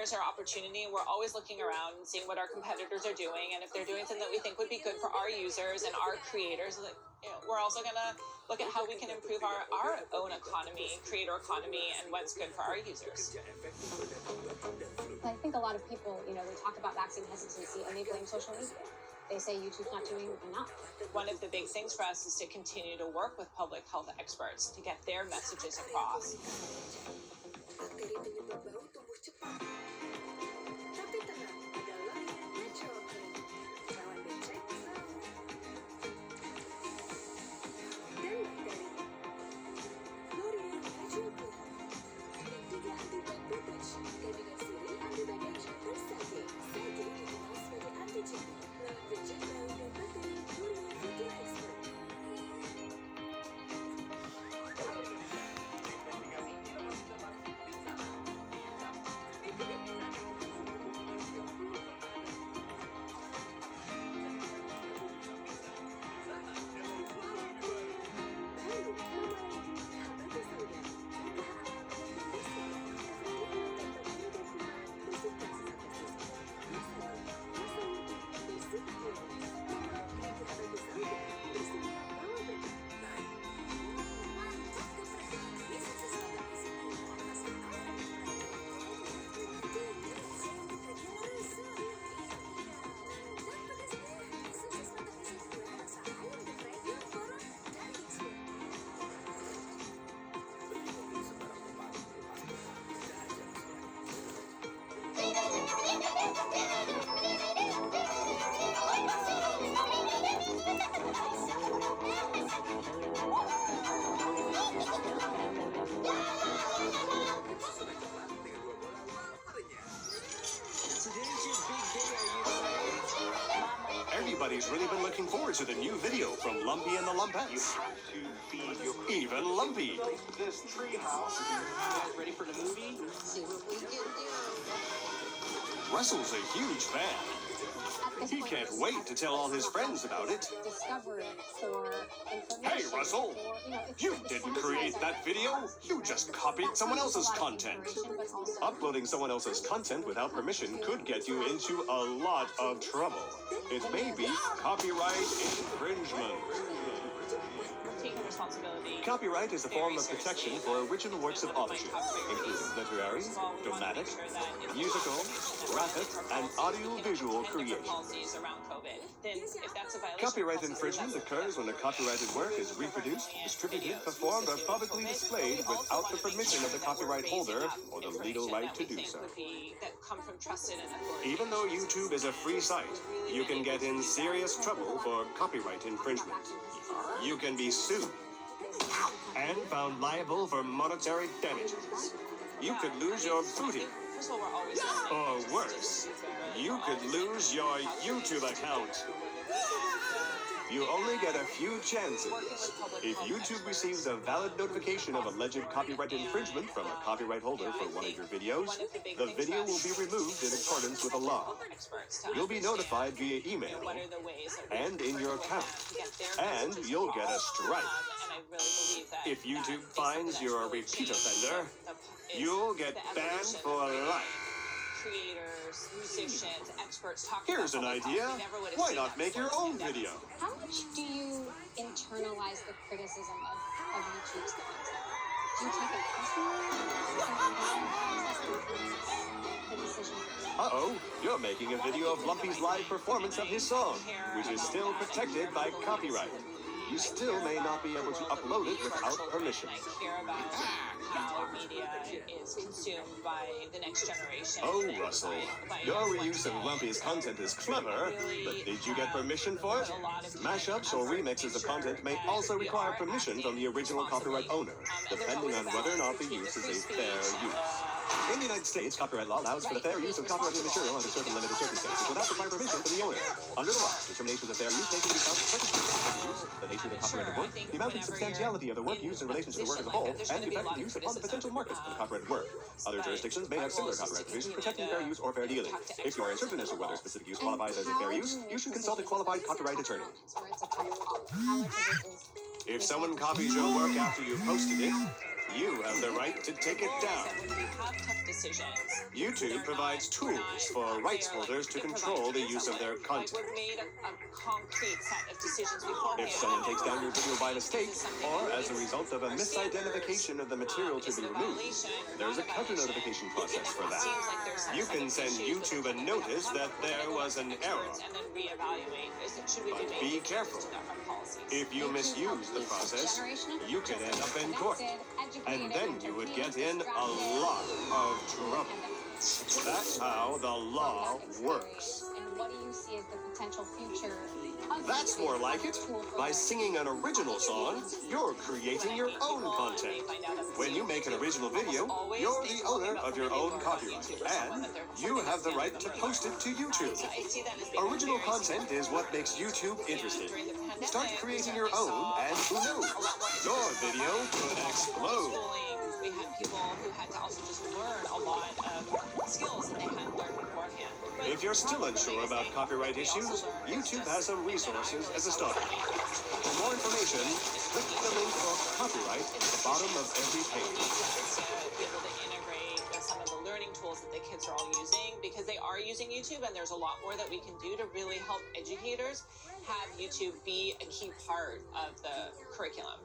there's our opportunity. We're always looking around and seeing what our competitors are doing, and if they're doing something that we think would be good for our users and our creators, we're also going to look at how we can improve our own economy, creator economy, and what's good for our users. I think a lot of people, they talk about vaccine hesitancy and they blame social media. They say YouTube's not doing enough. One of the big things for us is to continue to work with public health experts to get their messages across. Bakteri penyebab bau tumbuh cepat. Tapi tenang, ada lain natural clean. Lawan becek dan bakteri. Laurier natural clean. Dengan 3 antibiotik kandungan siri antibiotik tersate. Sate dikenal sebagai antigen. Lawan becek bau dan bakteri Laurier Future Expert. Everybody's really been looking forward to the new video from Lumpy and the Lumpettes. Even Lumpy. This tree house. You guys ready for the movie? See what we can do. Russell's a huge fan. He can't wait to tell all his friends about it. Discovery for information. Hey, Russell! You didn't create that video. You just copied someone else's content. Uploading someone else's content without permission could get you into a lot of trouble. It may be copyright infringement. Taking responsibility. Copyright is a form of protection for original works of authorship, including literary, dramatic, musical, graphic, and audiovisual creation. Copyright infringement occurs when a copyrighted work is reproduced, distributed, performed, or publicly displayed without the permission of the copyright holder or the legal right to do so. Even though YouTube is a free site, you can get in serious trouble for copyright infringement. You can be sued and found liable for monetary damages. You could lose your booty. Or worse, you could lose your YouTube account. You only get a few chances. If YouTube receives a valid notification of alleged copyright infringement from a copyright holder for one of your videos, the video will be removed in accordance with the law. You'll be notified via email and in your account, and you'll get a strike. If YouTube finds you're a repeat offender, you'll get banned for life. Creators, musicians, experts talk Here's an idea. Why not make your own video? How much do you internalize the criticism of YouTube's content? Do you take it personally? The decision. Uh-oh, you're making a video of Lumpy's live performance of his song, which is still protected by copyright. You still may not be able to upload it without permission. I care about how media is consumed by the next generation. Oh, Russell, your reuse of Lumpy's content is clever, but did you get permission for it? Mashups or remixes of content may also require permission from the original copyright owner, depending on whether or not the use is a fair use. In the United States, copyright law allows for the fair use of copyrighted material under certain limited circumstances without requiring permission from the owner. Under the law, determinations of fair use take into account the nature of the copyrighted work, the amount and substantiality of the work used in relation to the work as a whole, and the effect of use upon the potential market for the copyrighted work. Other jurisdictions may have similar copyright provisions protecting fair use or fair dealing. If you are uncertain as to whether specific use qualifies as a fair use, you should consult a qualified copyright attorney. If someone copies your work after you posted it, you have the right to take it down. That when we have tough decisions, YouTube provides tools for rights holders to control the use of their content. We've made a concrete set of decisions beforehand. If someone takes down your video by mistake, or as a result of a misidentification of the material to be removed, there's a counter notification process for that. You can send YouTube a notice that there was an error. And then reevaluate. Should we But be careful. If you misuse the process, you could end up in court. And then you would get in a lot of trouble. That's how the law works. And what do you see as the potential future of That's YouTube more like as a it. tool for By learning? singing an original song, you're creating your own content. When you make an original video, you're the owner of your own copyright, and you have the right to post it to YouTube. Original content is what makes YouTube interesting. Start creating your own, and who knows, your video could explode. We had people who had to also just learn a lot of skills that they hadn't learned beforehand. If you're still unsure about copyright issues, YouTube has some resources as a starter. For more information, click the link for copyright at the bottom of every page. To be able to integrate with some of the learning tools that the kids are all using, because they are using YouTube, and there's a lot more that we can do to really help educators have YouTube be a key part of the curriculum.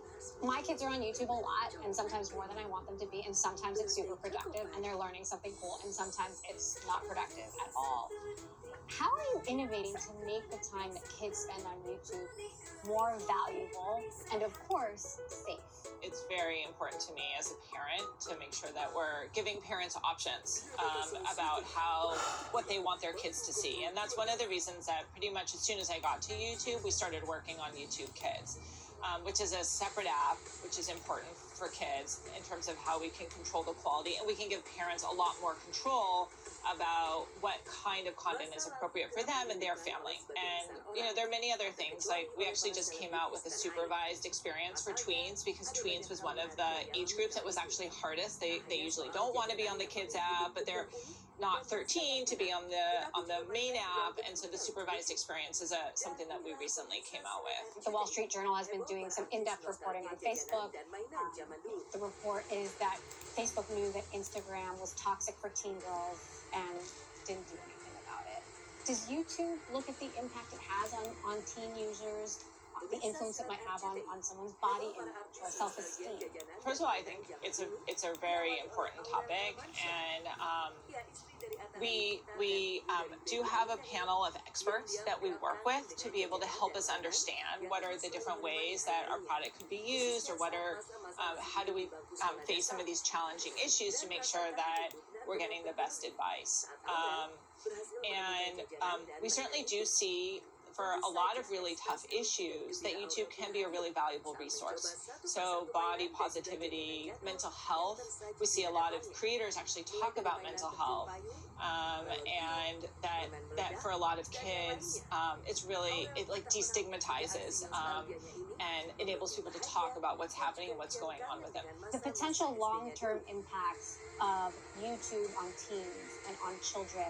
My kids are on YouTube a lot, and sometimes more than I want them to be, and sometimes it's super productive and they're learning something cool, and sometimes it's not productive at all. How are you innovating to make the time that kids spend on YouTube more valuable and, of course, safe? It's very important to me as a parent to make sure that we're giving parents options about what they want their kids to see. And that's one of the reasons that pretty much as soon as I got to YouTube, we started working on YouTube Kids. Which is a separate app, which is important for kids in terms of how we can control the quality, and we can give parents a lot more control about what kind of content is appropriate for them and their family. And, there are many other things. Like, we actually just came out with a supervised experience for tweens, because tweens was one of the age groups that was actually hardest. They usually don't want to be on the kids app, but they're not 13 to be on the main app, and so the supervised experience is something that we recently came out with. The Wall Street Journal has been doing some in-depth reporting on Facebook. The report is that Facebook knew that Instagram was toxic for teen girls and didn't do anything about it. Does YouTube look at the impact it has on teen users, the influence it might have on someone's body image or self-esteem? First of all, I think it's a very important topic, and we do have a panel of experts that we work with to be able to help us understand what are the different ways that our product could be used, or how do we face some of these challenging issues to make sure that we're getting the best advice. We certainly do see, for a lot of really tough issues, that YouTube can be a really valuable resource. So body positivity, mental health, we see a lot of creators actually talk about mental health, and that for a lot of kids, it like destigmatizes and enables people to talk about what's happening and what's going on with them. The potential long-term impacts of YouTube on teens and on children,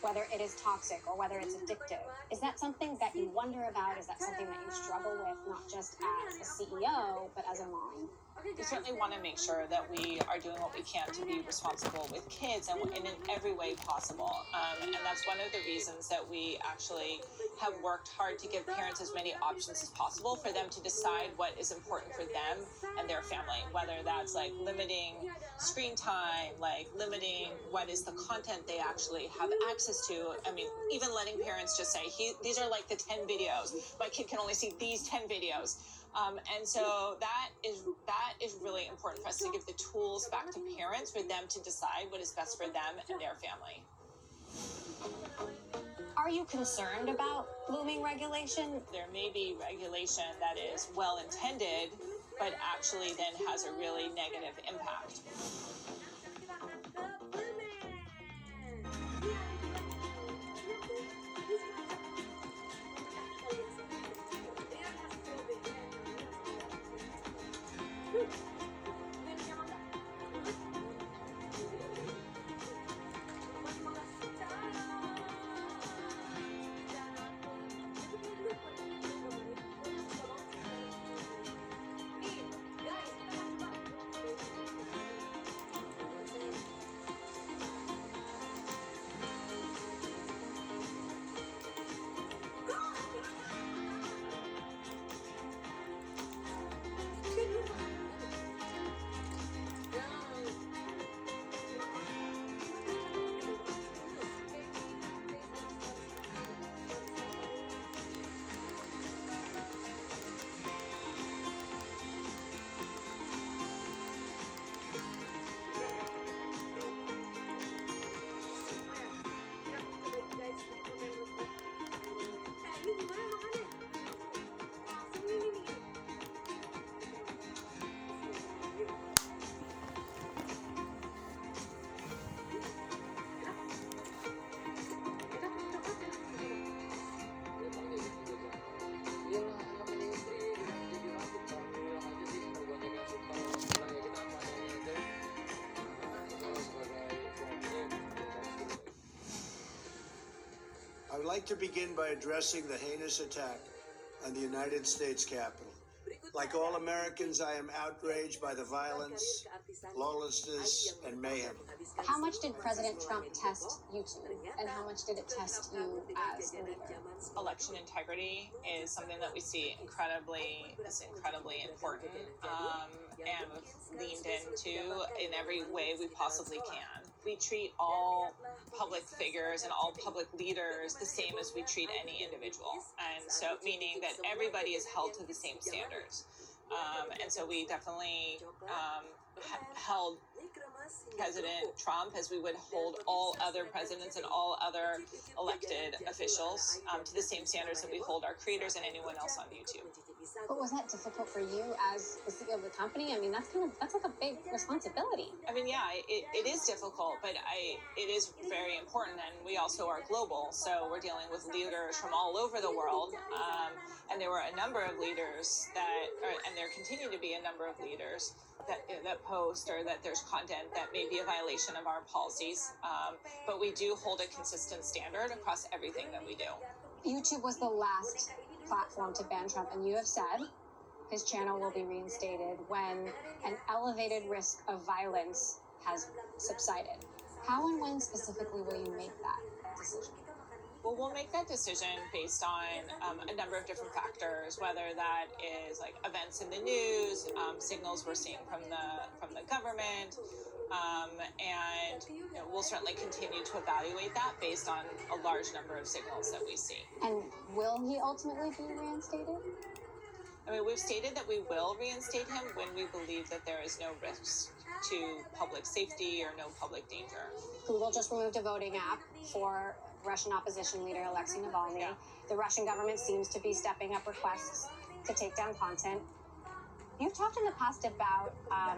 whether it is toxic or whether it's addictive, is that something that you wonder about? Is that something that you struggle with, not just as a CEO, but as a mom? We certainly want to make sure that we are doing what we can to be responsible with kids and in every way possible. And that's one of the reasons that we actually have worked hard to give parents as many options as possible for them to decide what is important for them and their family, whether that's like limiting screen time, like limiting what is the content they actually have access to. I mean, even letting parents just say, these are like the 10 videos. My kid can only see these 10 videos. And so that is really important for us to give the tools back to parents for them to decide what is best for them and their family. Are you concerned about looming regulation? There may be regulation that is well intended, but actually then has a really negative impact. would like to begin by addressing the heinous attack on the United States Capitol. Like all Americans, I am outraged by the violence, lawlessness, and mayhem. How much did President Trump test YouTube, and how much did it test you as a leader? Election integrity is something that we see incredibly important, and we've leaned into in every way we possibly can. We treat all public figures and all public leaders the same as we treat any individual, and so meaning that everybody is held to the same standards. And so we definitely held President Trump as we would hold all other presidents and all other elected officials to the same standards that we hold our creators and anyone else on YouTube. But was that difficult for you as the CEO of the company? I mean, that's like a big responsibility. I mean, yeah, it is difficult, but it is very important, and we also are global, so we're dealing with leaders from all over the world, and there were a number of leaders and there continue to be a number of leaders that post or that there's content that may be a violation of our policies, but we do hold a consistent standard across everything that we do. YouTube was the last platform to ban Trump, and you have said his channel will be reinstated when an elevated risk of violence has subsided. How and when specifically will you make that decision? Well, we'll make that decision based on a number of different factors, whether that is like events in the news, signals we're seeing from the government, and we'll certainly continue to evaluate that based on a large number of signals that we see. And will he ultimately be reinstated? I mean, we've stated that we will reinstate him when we believe that there is no risk to public safety or no public danger. Google just removed a voting app for Russian opposition leader Alexei Navalny. Yeah. The Russian government seems to be stepping up requests to take down content. You've talked in the past about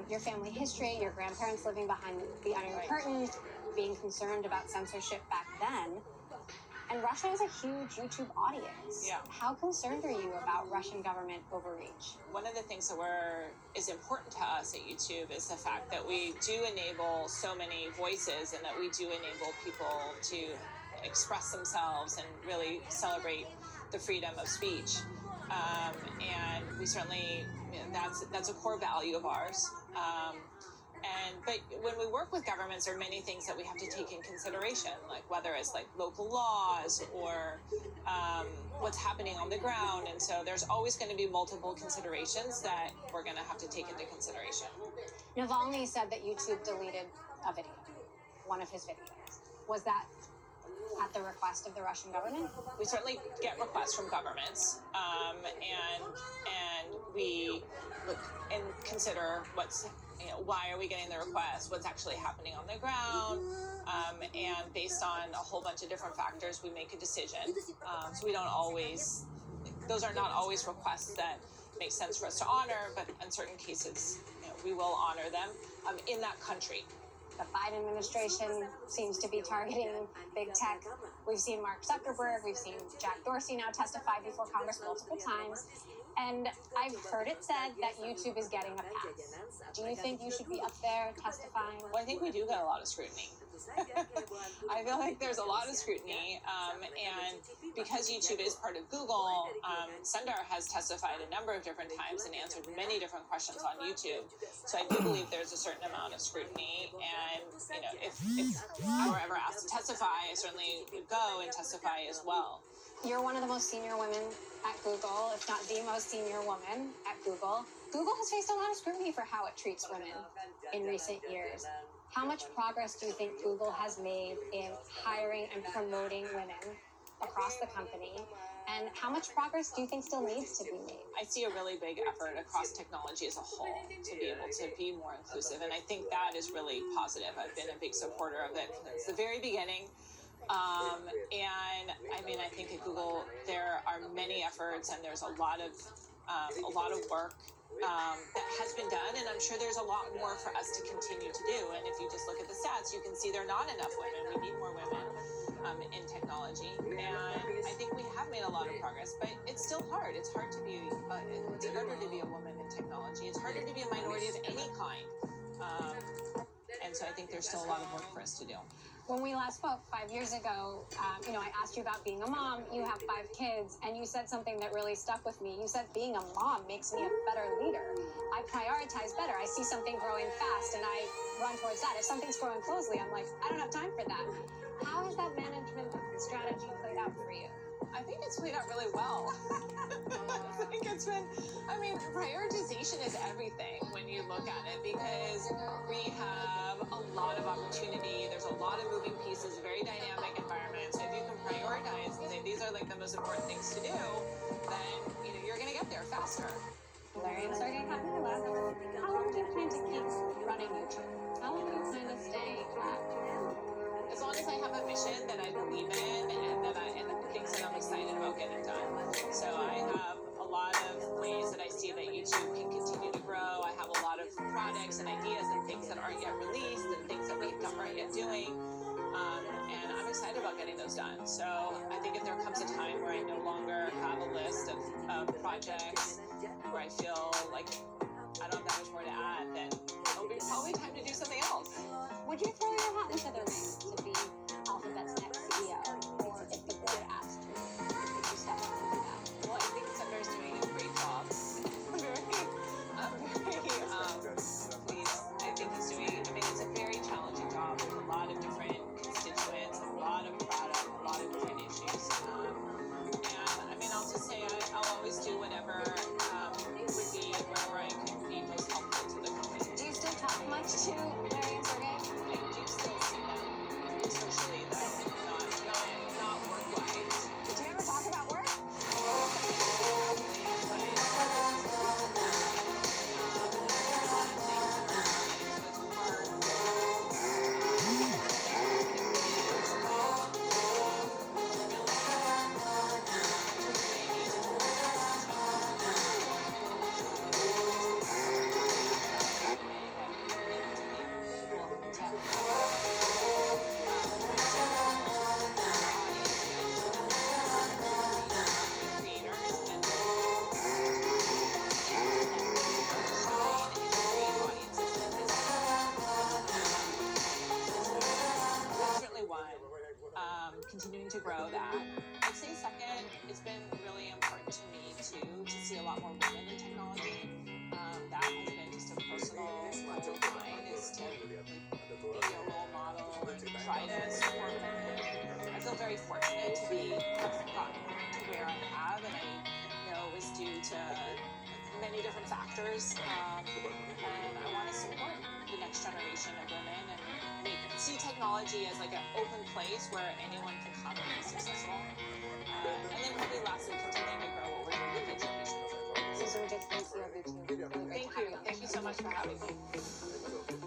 your family history, your grandparents living behind the Iron Curtain, being concerned about censorship back then. And Russia has a huge YouTube audience. Yeah. How concerned are you about Russian government overreach? One of the things that is important to us at YouTube is the fact that we do enable so many voices and that we do enable people to express themselves and really celebrate the freedom of speech. And we certainly, that's a core value of ours. But when we work with governments, there are many things that we have to take in consideration, like whether it's like local laws or what's happening on the ground. And so there's always going to be multiple considerations that we're going to have to take into consideration. Navalny said that YouTube deleted a video, one of his videos. Was that at the request of the Russian government? We certainly get requests from governments, and we look and consider why are we getting the request, what's actually happening on the ground, and based on a whole bunch of different factors, we make a decision. So we don't always, those are not always requests that make sense for us to honor, but in certain cases, we will honor them in that country. The Biden administration seems to be targeting big tech. We've seen Mark Zuckerberg, we've seen Jack Dorsey now testify before Congress multiple times. And I've heard it said that YouTube is getting a pass. Do you think you should be up there testifying? Well, I think we do get a lot of scrutiny. I feel like there's a lot of scrutiny, and because YouTube is part of Google, Sundar has testified a number of different times and answered many different questions on YouTube. So I do believe there's a certain amount of scrutiny, and if I were ever asked to testify, I certainly would go and testify as well. You're one of the most senior women at Google, if not the most senior woman at Google. Google has faced a lot of scrutiny for how it treats women in recent years. How much progress do you think Google has made in hiring and promoting women across the company? And how much progress do you think still needs to be made? I see a really big effort across technology as a whole to be able to be more inclusive, and I think that is really positive. I've been a big supporter of it since the very beginning. And I mean, I think at Google there are many efforts, and there's a lot of work that has been done, and I'm sure there's a lot more for us to continue to do. And if you just look at the stats, you can see there are not enough women. We need more women in technology, and I think we have made a lot of progress, but it's still hard. It's hard to be. It's harder to be a woman in technology. It's harder to be a minority of any kind, and so I think there's still a lot of work for us to do. When we last spoke 5 years ago, I asked you about being a mom. You have 5 kids, and you said something that really stuck with me. You said being a mom makes me a better leader. I prioritize better. I see something growing fast, and I run towards that. If something's growing closely, I'm like, I don't have time for that. How has that management strategy played out for you? I think it's played out really well. I think it's been, prioritization is everything when you look at it, because we have a lot of opportunity. There's a lot of moving pieces, very dynamic environment. So if you can prioritize and say these are like the most important things to do, then you're going to get there faster. Larry and Sergey, how long do you plan to keep running YouTube? How long do you plan to stay at? As long as I have a mission that I believe in and the things that I'm excited about getting done. So I have a lot of ways that I see that YouTube can continue to grow. I have a lot of products and ideas and things that aren't yet released and things that we aren't yet doing. And I'm excited about getting those done. So I think if there comes a time where I no longer have a list of projects where I feel like I don't have that much more to add, then it'll be probably time to do something else. Would you throw your hat into the ring to be Alphabet's next CEO? Or if the board asked you, would you step up and do that? Well, I think Sunder's doing a great job. I'm very pleased. I think he's doing, it's a very challenging job. There's a lot of different constituents, a lot of product, a lot of different issues. And I'll just say I'll always do whatever would be wherever I can be most helpful to the company. Do you still talk much to Larry and Sergey? I do still see them socially, though, not work-wise. Did you ever talk about work? Continuing to grow that. I'd say second, it's been really important to me to see a lot more women in technology. That has been just a personal goal of mine, is to be a role model and try to support women. I feel very fortunate to have gotten to where I have, and I know it was due to many different factors. And I want to support the next generation of women and see technology as like an open place where anyone can come and be successful. And then probably lastly, continuing to grow what we're doing with education. Susan, just thank you. Thank you so much for having me.